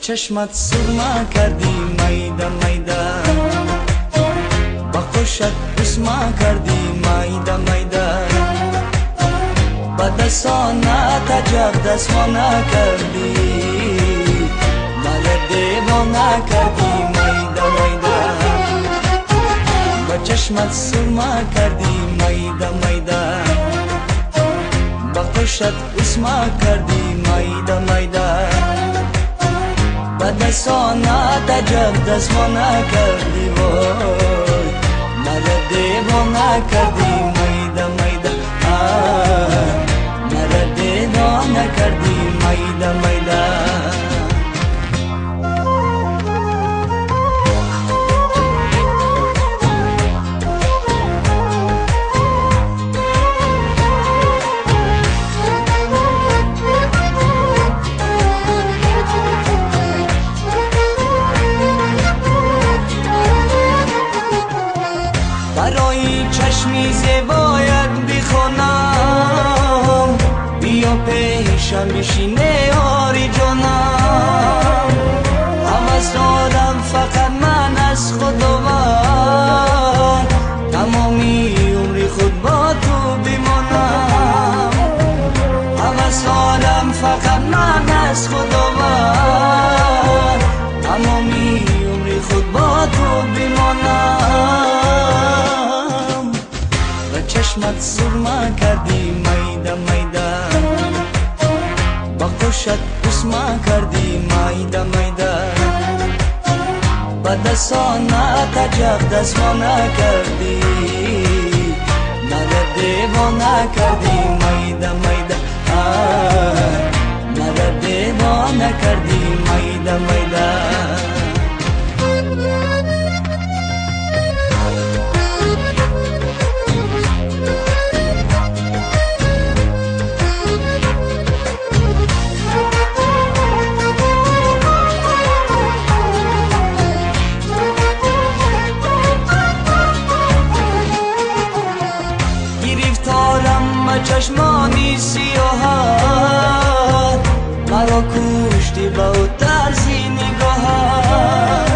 چشمت سرما کردی میده میده، با خوشت بسما کردی میده میده، با دستانت عجب دستمانه کردی، مرا دیوانه کردی میده میده، با چشمت سرما کردی میده میده، با خوشت بسما کردی میده میده، با دستانت عجب دستمانه کردی وای، مرا دیوانه کردی میده میده، مرا دیوانه کردی میده میده. برای چشمی زیبایت بخونم، بیا پیشم بشینه آری جانم، هوس دارم فقط من از خداوند، تمامی عمری خود با تو بمانم، هوس دارم فقط من از خداوند، تمامی عمری خود با تو بمانم، چشمت سرما کردی میده میده، با خوشت بسما کردی میده میده، با دستانت عجب دستمانه کردی، مرا دیوانه کردی میده میده، مرا دیوانه کردی میده میده. چشمانی سیاهت مرا کشتی با طرزی نگاهت،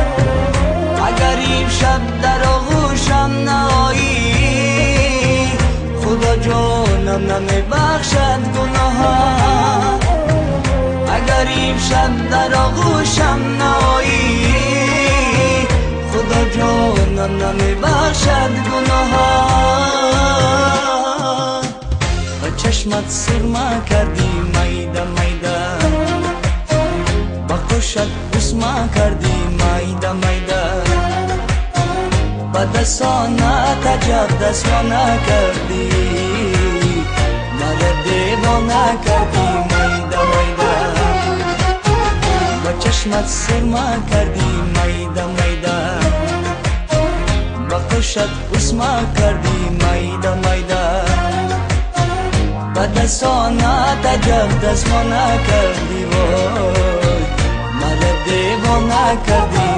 اگر این شب در آغوشم نایی، خدا جانم نمیبخشد گناهت، اگر این شب در آغوشم نایی، خدا جانم نمیبخشد گناهت، چشمت سرما کردی میده میده، با خوشت بسما کردی میده میده، با دستانت عجب دستمانه کردی، مرا دیوانه کردی میده میده، با چشمت سرما کردی میده میده، با خوشت بسما کردی میده میده، با دستانت عجب دستمانه کردی وای، مرا دیوانه کردی.